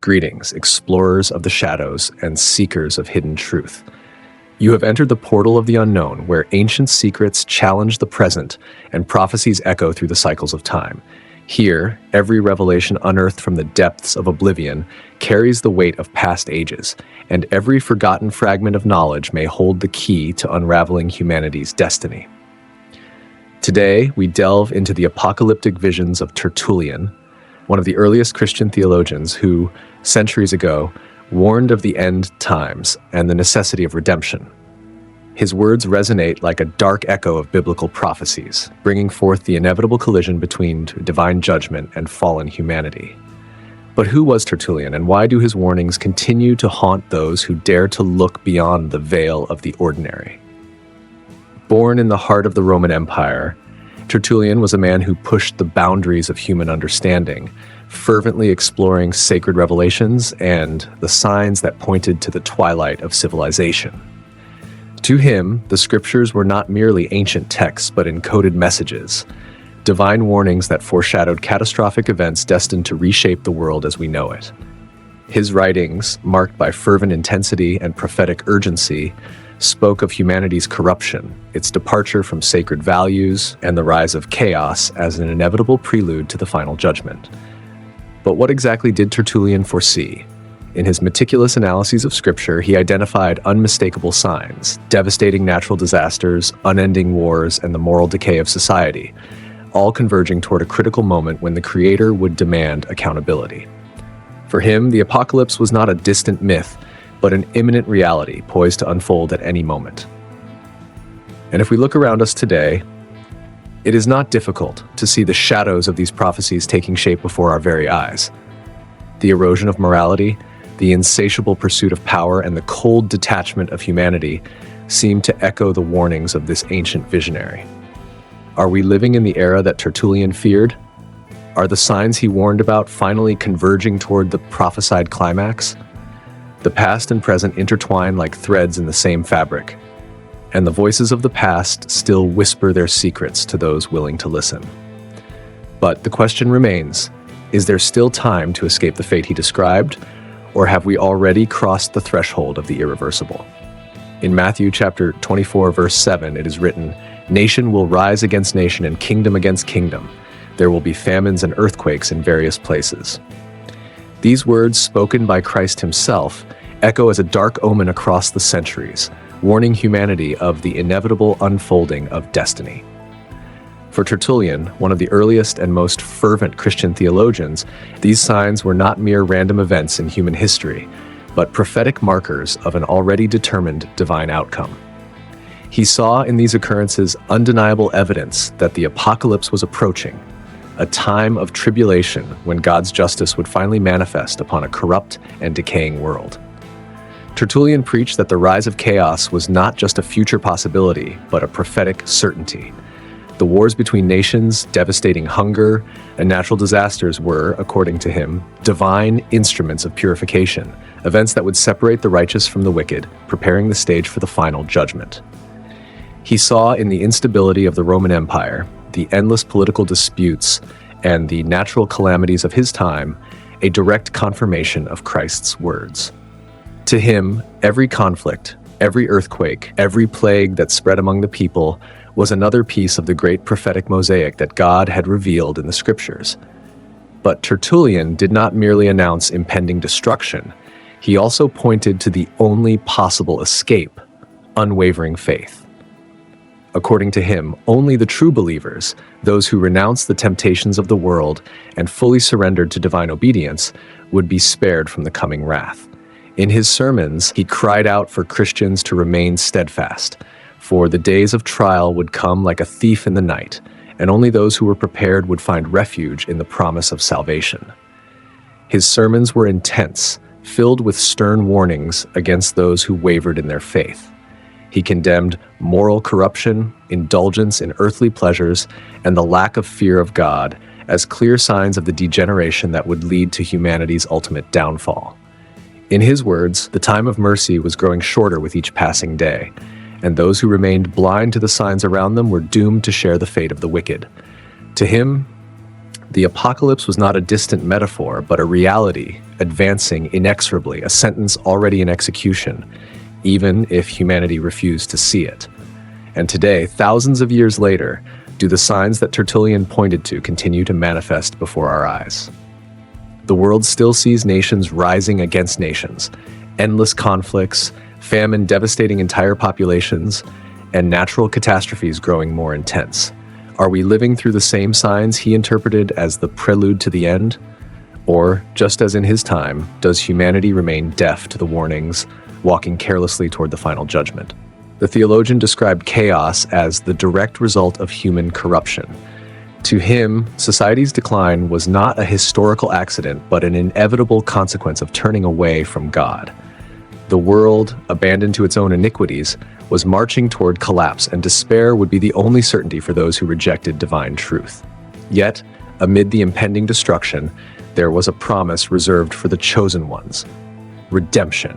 Greetings, explorers of the shadows and seekers of hidden truth. You have entered the portal of the unknown, where ancient secrets challenge the present and prophecies echo through the cycles of time. Here, every revelation unearthed from the depths of oblivion carries the weight of past ages, and every forgotten fragment of knowledge may hold the key to unraveling humanity's destiny. Today, we delve into the apocalyptic visions of Tertullian, one of the earliest Christian theologians who, centuries ago, warned of the end times and the necessity of redemption. His words resonate like a dark echo of biblical prophecies, bringing forth the inevitable collision between divine judgment and fallen humanity. But who was Tertullian, and why do his warnings continue to haunt those who dare to look beyond the veil of the ordinary? Born in the heart of the Roman Empire, Tertullian was a man who pushed the boundaries of human understanding, fervently exploring sacred revelations and the signs that pointed to the twilight of civilization. To him, the scriptures were not merely ancient texts, but encoded messages, divine warnings that foreshadowed catastrophic events destined to reshape the world as we know it. His writings, marked by fervent intensity and prophetic urgency, spoke of humanity's corruption, its departure from sacred values, and the rise of chaos as an inevitable prelude to the final judgment. But what exactly did Tertullian foresee? In his meticulous analyses of Scripture, he identified unmistakable signs, devastating natural disasters, unending wars, and the moral decay of society, all converging toward a critical moment when the Creator would demand accountability. For him, the apocalypse was not a distant myth, but an imminent reality poised to unfold at any moment. And if we look around us today, it is not difficult to see the shadows of these prophecies taking shape before our very eyes. The erosion of morality, the insatiable pursuit of power, and the cold detachment of humanity seem to echo the warnings of this ancient visionary. Are we living in the era that Tertullian feared? Are the signs he warned about finally converging toward the prophesied climax? The past and present intertwine like threads in the same fabric, and the voices of the past still whisper their secrets to those willing to listen. But the question remains, is there still time to escape the fate he described, or have we already crossed the threshold of the irreversible? In Matthew chapter 24, verse 7, it is written, "Nation will rise against nation and kingdom against kingdom. There will be famines and earthquakes in various places." These words, spoken by Christ himself, echo as a dark omen across the centuries, warning humanity of the inevitable unfolding of destiny. For Tertullian, one of the earliest and most fervent Christian theologians, these signs were not mere random events in human history, but prophetic markers of an already determined divine outcome. He saw in these occurrences undeniable evidence that the apocalypse was approaching, a time of tribulation when God's justice would finally manifest upon a corrupt and decaying world. Tertullian preached that the rise of chaos was not just a future possibility, but a prophetic certainty. The wars between nations, devastating hunger, and natural disasters were, according to him, divine instruments of purification, events that would separate the righteous from the wicked, preparing the stage for the final judgment. He saw in the instability of the Roman Empire, the endless political disputes, and the natural calamities of his time, a direct confirmation of Christ's words. To him, every conflict, every earthquake, every plague that spread among the people was another piece of the great prophetic mosaic that God had revealed in the Scriptures. But Tertullian did not merely announce impending destruction. He also pointed to the only possible escape, unwavering faith. According to him, only the true believers, those who renounced the temptations of the world and fully surrendered to divine obedience, would be spared from the coming wrath. In his sermons, he cried out for Christians to remain steadfast, for the days of trial would come like a thief in the night, and only those who were prepared would find refuge in the promise of salvation. His sermons were intense, filled with stern warnings against those who wavered in their faith. He condemned moral corruption, indulgence in earthly pleasures, and the lack of fear of God as clear signs of the degeneration that would lead to humanity's ultimate downfall. In his words, the time of mercy was growing shorter with each passing day, and those who remained blind to the signs around them were doomed to share the fate of the wicked. To him, The apocalypse was not a distant metaphor, but a reality, advancing inexorably, a sentence already in execution, even if humanity refused to see it. And today, thousands of years later, do the signs that Tertullian pointed to continue to manifest before our eyes. The world still sees nations rising against nations, endless conflicts, famine devastating entire populations, and natural catastrophes growing more intense. Are we living through the same signs he interpreted as the prelude to the end? Or, just as in his time, does humanity remain deaf to the warnings, walking carelessly toward the final judgment? The theologian described chaos as the direct result of human corruption. To him, society's decline was not a historical accident, but an inevitable consequence of turning away from God. The world, abandoned to its own iniquities, was marching toward collapse, and despair would be the only certainty for those who rejected divine truth. Yet, amid the impending destruction, there was a promise reserved for the chosen ones: redemption.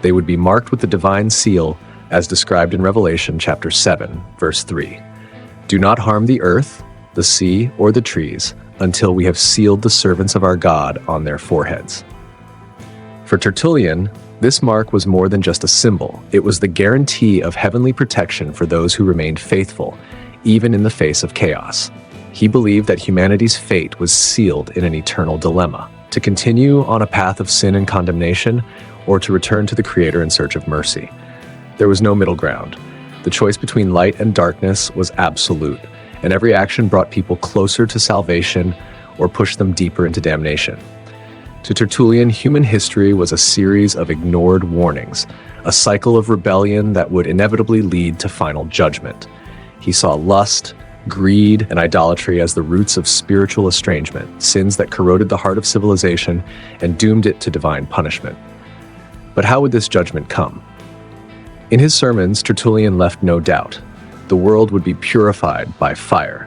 They would be marked with the divine seal, as described in Revelation chapter 7, verse 3. Do not harm the earth, the sea, or the trees, until we have sealed the servants of our God on their foreheads. For Tertullian, this mark was more than just a symbol. It was the guarantee of heavenly protection for those who remained faithful, even in the face of chaos. He believed that humanity's fate was sealed in an eternal dilemma: to continue on a path of sin and condemnation, or to return to the Creator in search of mercy. There was no middle ground. The choice between light and darkness was absolute, and every action brought people closer to salvation or pushed them deeper into damnation. To Tertullian, human history was a series of ignored warnings, a cycle of rebellion that would inevitably lead to final judgment. He saw lust, greed, and idolatry as the roots of spiritual estrangement, sins that corroded the heart of civilization and doomed it to divine punishment. But how would this judgment come? In his sermons, Tertullian left no doubt. The world would be purified by fire.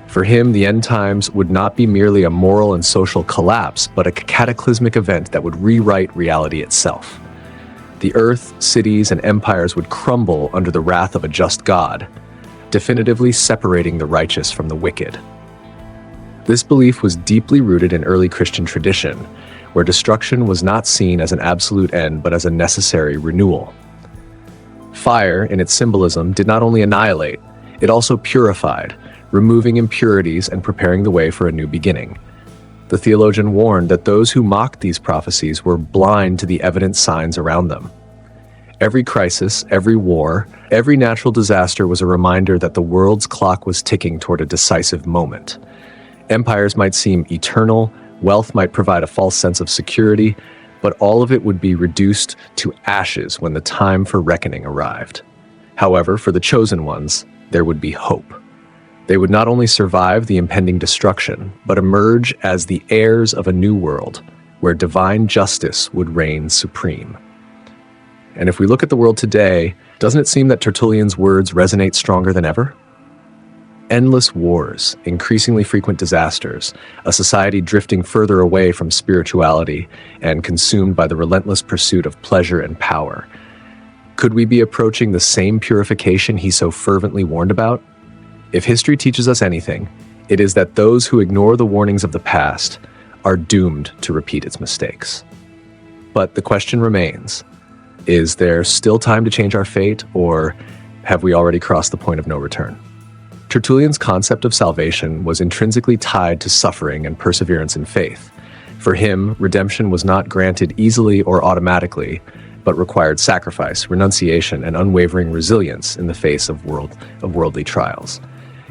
For him, the end times would not be merely a moral and social collapse, but a cataclysmic event that would rewrite reality itself. The earth, cities, and empires would crumble under the wrath of a just God, definitively separating the righteous from the wicked. This belief was deeply rooted in early Christian tradition, where destruction was not seen as an absolute end, but as a necessary renewal. Fire, in its symbolism, did not only annihilate, it also purified, removing impurities and preparing the way for a new beginning. The theologian warned that those who mocked these prophecies were blind to the evident signs around them. Every crisis, every war, every natural disaster was a reminder that the world's clock was ticking toward a decisive moment. Empires might seem eternal, wealth might provide a false sense of security, but all of it would be reduced to ashes when the time for reckoning arrived. However, for the chosen ones, there would be hope. They would not only survive the impending destruction, but emerge as the heirs of a new world, where divine justice would reign supreme. And if we look at the world today, doesn't it seem that Tertullian's words resonate stronger than ever? Endless wars, increasingly frequent disasters, a society drifting further away from spirituality and consumed by the relentless pursuit of pleasure and power. Could we be approaching the same purification he so fervently warned about? If history teaches us anything, it is that those who ignore the warnings of the past are doomed to repeat its mistakes. But the question remains, is there still time to change our fate, or have we already crossed the point of no return? Tertullian's concept of salvation was intrinsically tied to suffering and perseverance in faith. For him, redemption was not granted easily or automatically, but required sacrifice, renunciation, and unwavering resilience in the face of worldly trials.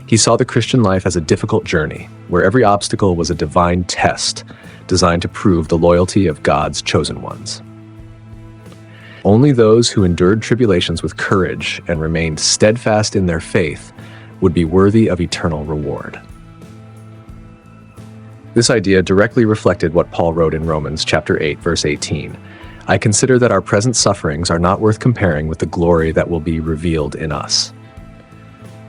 He saw the Christian life as a difficult journey, where every obstacle was a divine test designed to prove the loyalty of God's chosen ones. Only those who endured tribulations with courage and remained steadfast in their faith would be worthy of eternal reward. This idea directly reflected what Paul wrote in Romans chapter 8, verse 18. I consider that our present sufferings are not worth comparing with the glory that will be revealed in us.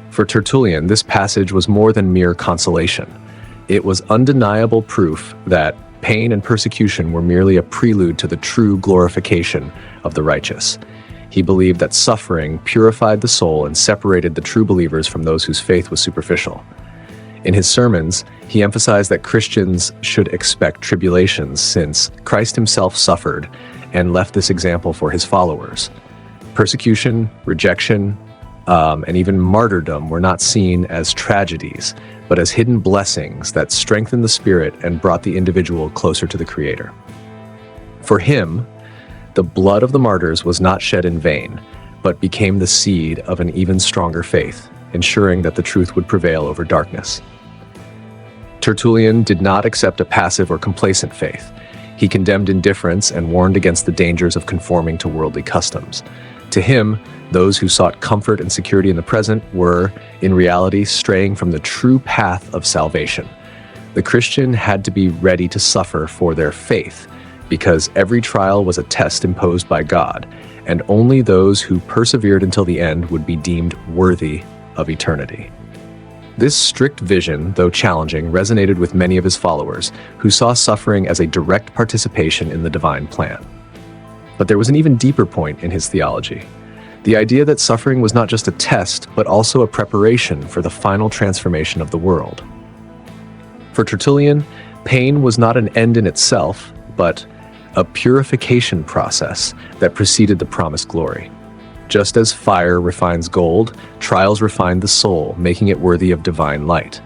For Tertullian, this passage was more than mere consolation. It was undeniable proof that pain and persecution were merely a prelude to the true glorification of the righteous. He believed that suffering purified the soul and separated the true believers from those whose faith was superficial. In his sermons, he emphasized that Christians should expect tribulations since Christ himself suffered and left this example for his followers. Persecution, rejection, and even martyrdom were not seen as tragedies, but as hidden blessings that strengthened the spirit and brought the individual closer to the Creator. For him, the blood of the martyrs was not shed in vain, but became the seed of an even stronger faith, ensuring that the truth would prevail over darkness. Tertullian did not accept a passive or complacent faith. He condemned indifference and warned against the dangers of conforming to worldly customs. To him, those who sought comfort and security in the present were, in reality, straying from the true path of salvation. The Christian had to be ready to suffer for their faith, because every trial was a test imposed by God, and only those who persevered until the end would be deemed worthy of eternity. This strict vision, though challenging, resonated with many of his followers, who saw suffering as a direct participation in the divine plan. But there was an even deeper point in his theology. The idea that suffering was not just a test, but also a preparation for the final transformation of the world. For Tertullian, pain was not an end in itself, but a purification process that preceded the promised glory. Just as fire refines gold, trials refine the soul, making it worthy of divine light.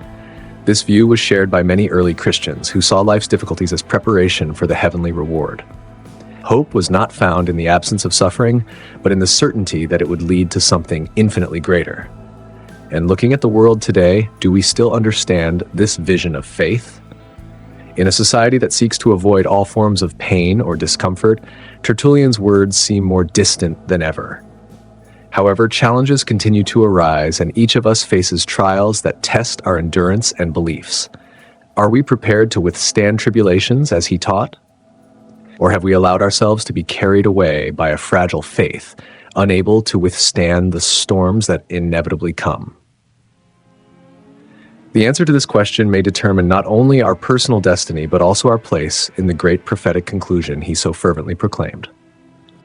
This view was shared by many early Christians who saw life's difficulties as preparation for the heavenly reward. Hope was not found in the absence of suffering, but in the certainty that it would lead to something infinitely greater. And looking at the world today, do we still understand this vision of faith? In a society that seeks to avoid all forms of pain or discomfort, Tertullian's words seem more distant than ever. However, challenges continue to arise, and each of us faces trials that test our endurance and beliefs. Are we prepared to withstand tribulations as he taught? Or have we allowed ourselves to be carried away by a fragile faith, unable to withstand the storms that inevitably come? The answer to this question may determine not only our personal destiny, but also our place in the great prophetic conclusion he so fervently proclaimed.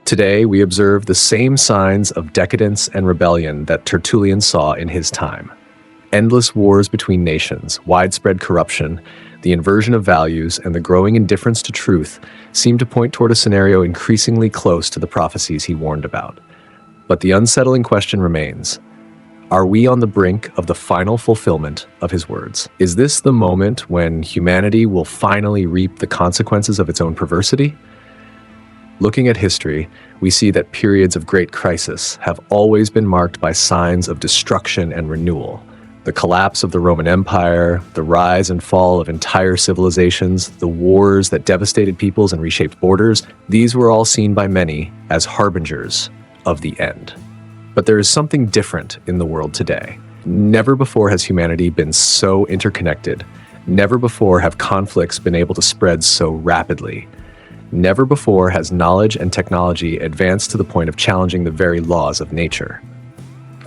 Today, we observe the same signs of decadence and rebellion that Tertullian saw in his time. Endless wars between nations, widespread corruption, the inversion of values, and the growing indifference to truth seem to point toward a scenario increasingly close to the prophecies he warned about. But the unsettling question remains: are we on the brink of the final fulfillment of his words? Is this the moment when humanity will finally reap the consequences of its own perversity? Looking at history, we see that periods of great crisis have always been marked by signs of destruction and renewal. The collapse of the Roman Empire, the rise and fall of entire civilizations, the wars that devastated peoples and reshaped borders, these were all seen by many as harbingers of the end. But there is something different in the world today. Never before has humanity been so interconnected. Never before have conflicts been able to spread so rapidly. Never before has knowledge and technology advanced to the point of challenging the very laws of nature.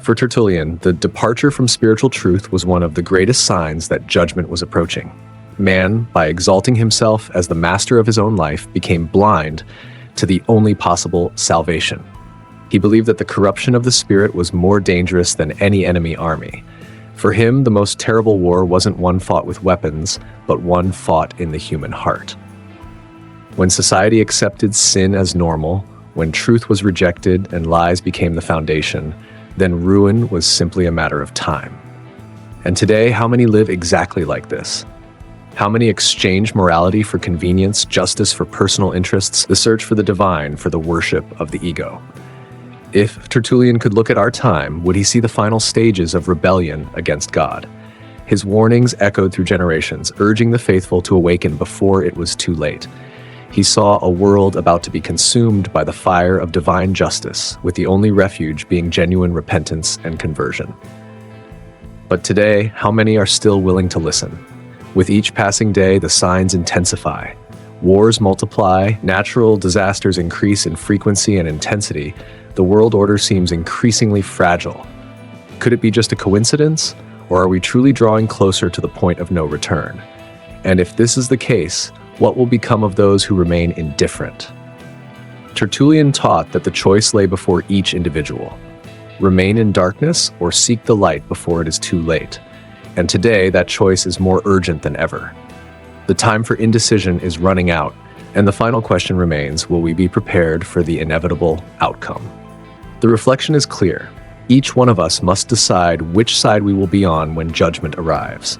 For Tertullian, the departure from spiritual truth was one of the greatest signs that judgment was approaching. Man, by exalting himself as the master of his own life, became blind to the only possible salvation. He believed that the corruption of the spirit was more dangerous than any enemy army. For him, the most terrible war wasn't one fought with weapons, but one fought in the human heart. When society accepted sin as normal, when truth was rejected and lies became the foundation, then ruin was simply a matter of time. And today, how many live exactly like this? How many exchange morality for convenience, justice for personal interests, the search for the divine for the worship of the ego? If Tertullian could look at our time, would he see the final stages of rebellion against God? His warnings echoed through generations, urging the faithful to awaken before it was too late. He saw a world about to be consumed by the fire of divine justice, with the only refuge being genuine repentance and conversion. But today, how many are still willing to listen? With each passing day, the signs intensify. Wars multiply, natural disasters increase in frequency and intensity. The world order seems increasingly fragile. Could it be just a coincidence, or are we truly drawing closer to the point of no return? And if this is the case, what will become of those who remain indifferent? Tertullian taught that the choice lay before each individual. Remain in darkness or seek the light before it is too late. And today, that choice is more urgent than ever. The time for indecision is running out, and the final question remains, will we be prepared for the inevitable outcome? The reflection is clear. Each one of us must decide which side we will be on when judgment arrives.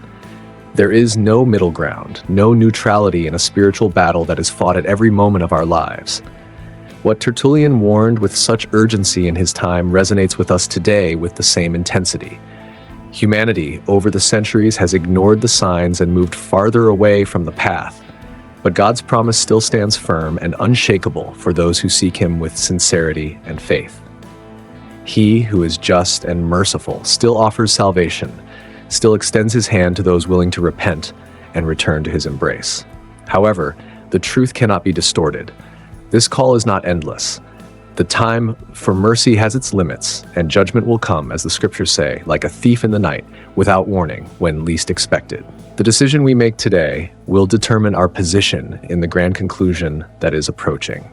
There is no middle ground, no neutrality in a spiritual battle that is fought at every moment of our lives. What Tertullian warned with such urgency in his time resonates with us today with the same intensity. Humanity, over the centuries, has ignored the signs and moved farther away from the path. But God's promise still stands firm and unshakable for those who seek Him with sincerity and faith. He who is just and merciful still offers salvation, still extends His hand to those willing to repent and return to His embrace. However, the truth cannot be distorted. This call is not endless. The time for mercy has its limits, and judgment will come, as the scriptures say, like a thief in the night, without warning, when least expected. The decision we make today will determine our position in the grand conclusion that is approaching.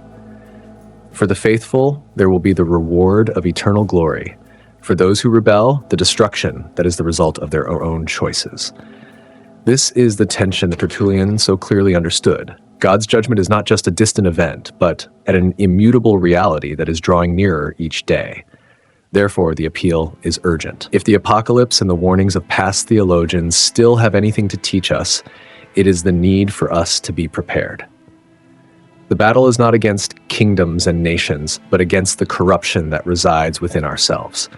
For the faithful, there will be the reward of eternal glory. For those who rebel, the destruction that is the result of their own choices. This is the tension that Tertullian so clearly understood. God's judgment is not just a distant event, but an immutable reality that is drawing nearer each day. Therefore, the appeal is urgent. If the apocalypse and the warnings of past theologians still have anything to teach us, it is the need for us to be prepared. The battle is not against kingdoms and nations, but against the corruption that resides within ourselves.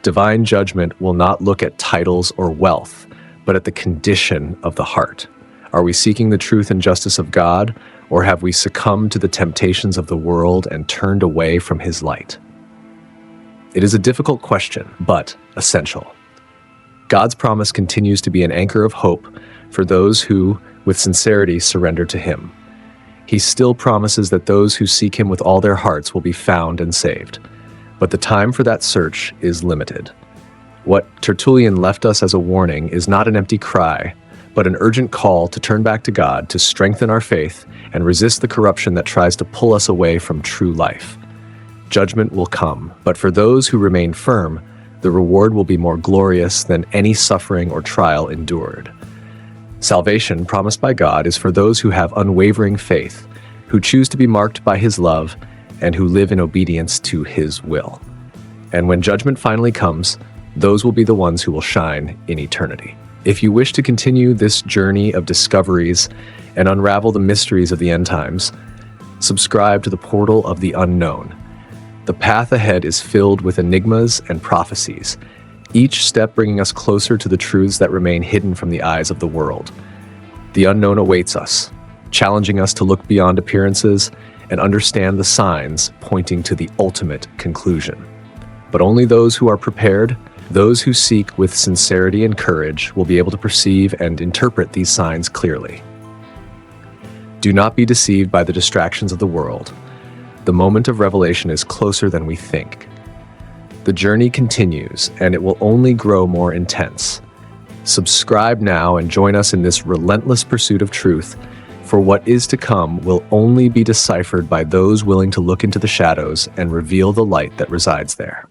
Divine judgment will not look at titles or wealth, but at the condition of the heart. Are we seeking the truth and justice of God, or have we succumbed to the temptations of the world and turned away from His light? It is a difficult question, but essential. God's promise continues to be an anchor of hope for those who, with sincerity, surrender to Him. He still promises that those who seek Him with all their hearts will be found and saved. But the time for that search is limited. What Tertullian left us as a warning is not an empty cry, but an urgent call to turn back to God, to strengthen our faith, and resist the corruption that tries to pull us away from true life. Judgment will come, but for those who remain firm, the reward will be more glorious than any suffering or trial endured. Salvation promised by God is for those who have unwavering faith, who choose to be marked by His love, and who live in obedience to His will. And when judgment finally comes, those will be the ones who will shine in eternity. If you wish to continue this journey of discoveries and unravel the mysteries of the end times, subscribe to the Portal of the Unknown. The path ahead is filled with enigmas and prophecies, each step bringing us closer to the truths that remain hidden from the eyes of the world. The unknown awaits us, challenging us to look beyond appearances and understand the signs pointing to the ultimate conclusion. But only those who are prepared, those who seek with sincerity and courage, will be able to perceive and interpret these signs clearly. Do not be deceived by the distractions of the world. The moment of revelation is closer than we think. The journey continues, and it will only grow more intense. Subscribe now and join us in this relentless pursuit of truth, for what is to come will only be deciphered by those willing to look into the shadows and reveal the light that resides there.